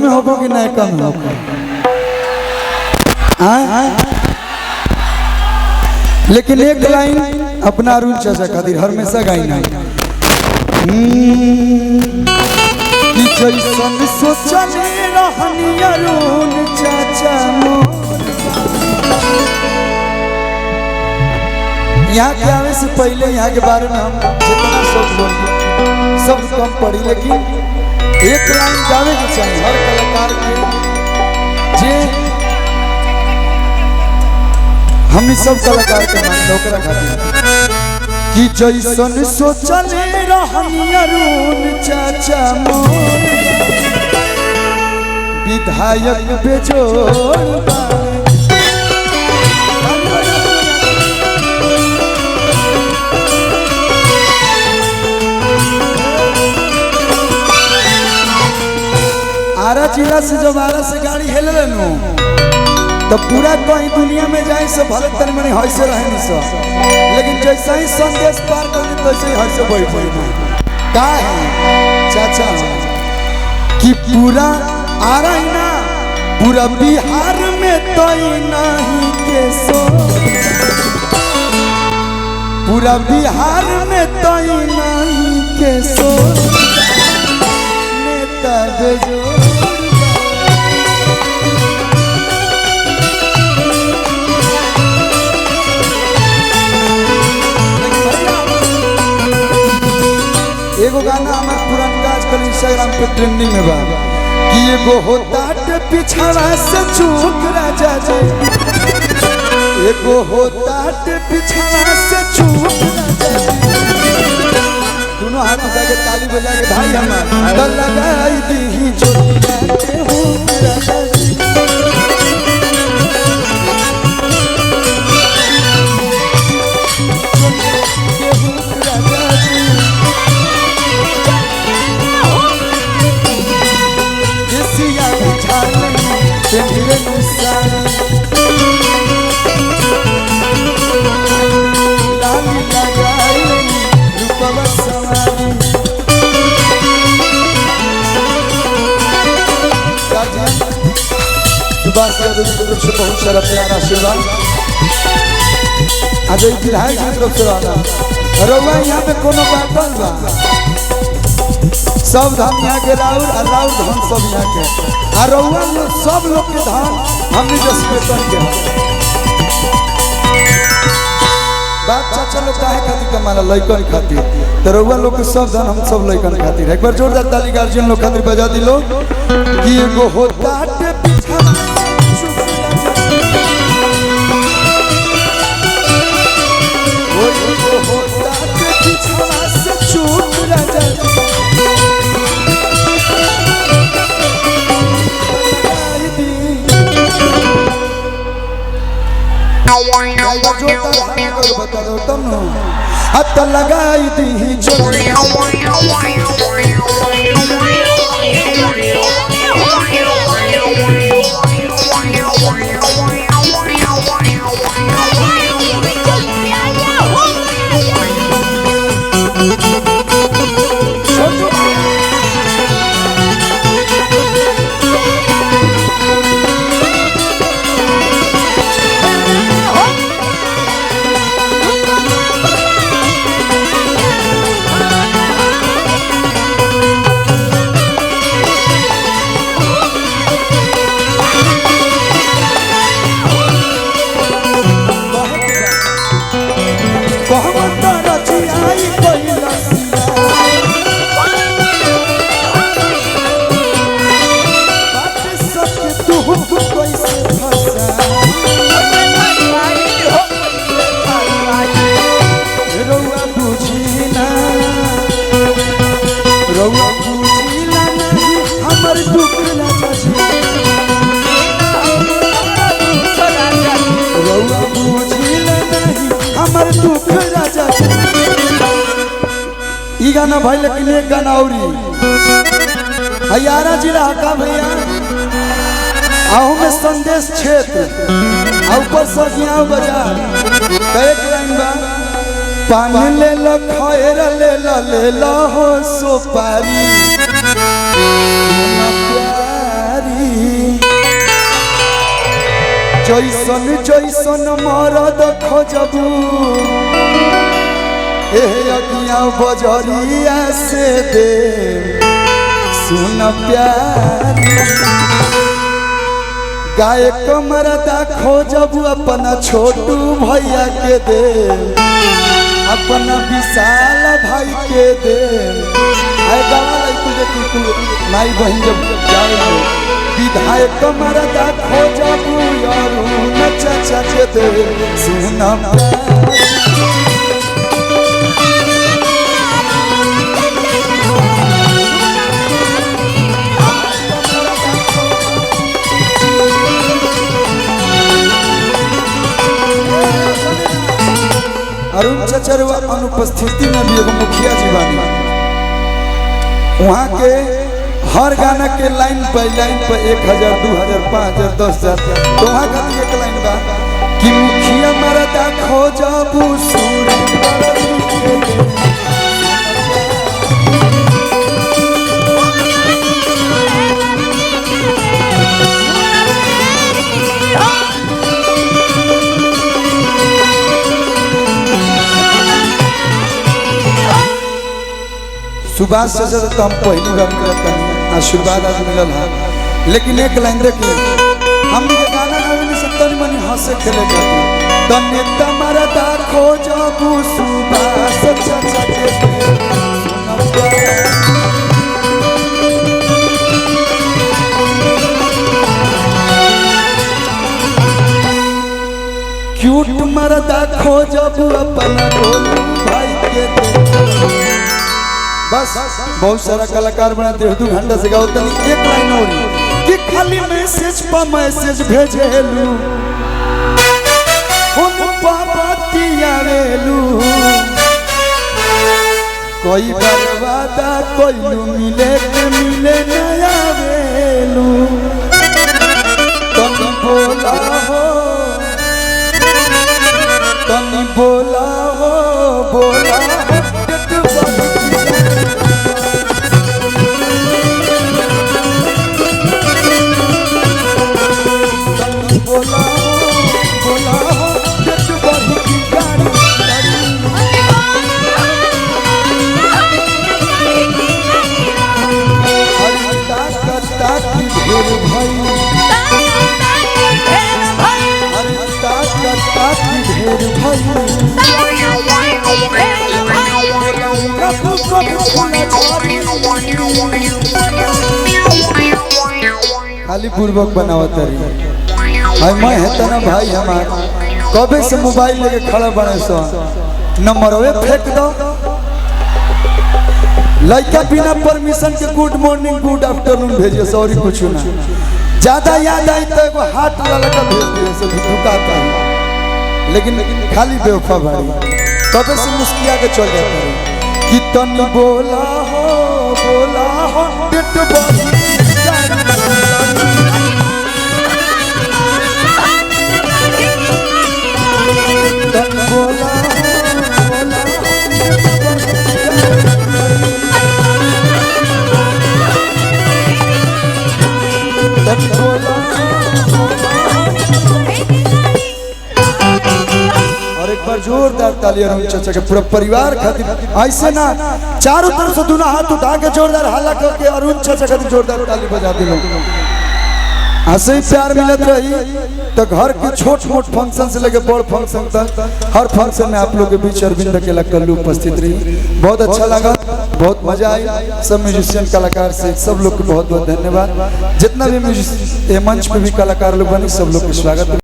में होबो कि नायका में होबो? लेकिन एक लाइन अपना अरुण चाचा खातिर हमेशा गाई ना कि जैसन सोचले रहनी अरुण चाचा यहाँ के आने से पहले यहाँ के बारे में हम जितना सब बोल सब कम पढ़ी, लेकिन एक लाइन गावे के चाहिए हर कलाकार के जे हमनी सब कलाकार के मान ओकरा खातिर कि जैसन सोचले रहनी अरुण चाचा मोर विधायक बेजोड़ आरा जिला से जब आरा से गाड़ी हेल लेनु तो पूरा कहीं दुनिया में जाए से भले तन मने हइसे रहे नहीं सब, लेकिन जैसा ही संदेश पार कर तो से हइसे बैठ बैठ का है चाचा कि पूरा आरा ही ना पूरा बिहार में तो नहीं के सो, पूरा बिहार में तो नहीं के सो नेता बेजोड़ एगो गाना हमार पुरानका आजकल इंस्टाग्राम पे ट्रेंडिंग में बा कि एगो होता पिछड़ा से चूक राजा जी, एगो होता पिछड़ा से चूक राजा जी, दोनों हाथ उठा के ताली बजा के भाई हमार तो लगाई दी चोटिया हो राजा जी। से बहुत सारा प्यार आशीर्वाद आज विधायक की तरफ से रहा रउआ यहाँ पे कोनो बाटल बा सब धन यहाँ के राउर और राउर धन सब यहाँ के और रउआ लोग सब लोग के धन हमने जसमेतन के बात चाचा लोग काहे खातिर कमाला लइकन खातिर तो रउआ लोग के सब धन हम सब लइकन खातिर एक बार जोरदार ताली गार्जियन लोग खातिर बजा दिलो कि एगो होता पीछा हत लगाई दी गाना भाई, लेकिन एक गाना और हयारा जिला का भैया आहू में संदेश क्षेत्र ऊपर सजिया बाजार तो एक लाइन बा पान ले लो खैर ले लो हो सुपारी प्यार जैसन जैसन मरद खोजबू अगिया बजरिया से दे सुन प्यार गायक मरदा खोजबू अपना छोटू भैया के दे अपना विशाल भाई के दे माई बहन जब जाए विधायक मरदा खोजबू अरुण चाचा के दे सुन अरुण चाचा अनुपस्थिति में भी एगो मुखिया जी बानी वहाँ के हर गाना के लाइन पर 1000 2000 5000 10,000 तो वहाँ का एक लाइन बा कि मुखिया मरदा खोजबू सुभाष से तो हम पहली बार करते हैं आशीर्वाद आज मिलल है लेकिन एक लाइन देखिए हम भी गाना गावे में सब मनी हंसे खेले करते तो नेता मरदा खोजबू सुभाष चाचा के क्यूट मरदा खोजबू अपना भाई के दे बस बहुत सारा कलाकार बनाते हैं 2 घंटा से गाओ तनी एक लाइन और कि खाली मैसेज पर मैसेज भेजेलू हम पापतियावेलू कोई बर्बादा कोई मिले के मिले न आवेलू तनी बोला हो बोला खाली पूर्वक बनावत रही मैं है ना भाई हमार कबे से मोबाइल लेके खड़ा बने सो नंबरवे फेंक दो लड़का बिना परमिशन के गुड मॉर्निंग गुड आफ्टरनून भेजिए सॉरी कुछ ना ज्यादा याद आई तो एगो हाथ लगा भेज दिए से धुकाता है लेकिन खाली बेवफा भाई कबे से मुस्किया के चल जाता है कि तनी बोला हो पेट बाजी और एक बार जोरदार ताली अरुण चाचा के पूरा परिवार खातिर ऐसे ना चारों तरफ से दोनों हाथ उठा के जोरदार हल्ला करके अरुण चाचा खातिर जोरदार ताली बजा दिलो ऐसे ही प्यार मिलत रही तो घर के छोट मोट फंक्शन से लेके बड़ फंक्शन तक हर फंक्शन में आप लोग के बीच अरविंद अकेला कल्लू उपस्थित रही बहुत अच्छा लगा बहुत मजा आई सब म्यूजिशियन कलाकार से सब लोग को बहुत बहुत धन्यवाद जितना भी म्यूजिक मंच पे भी कलाकार लोग बने सब लोग का स्वागत।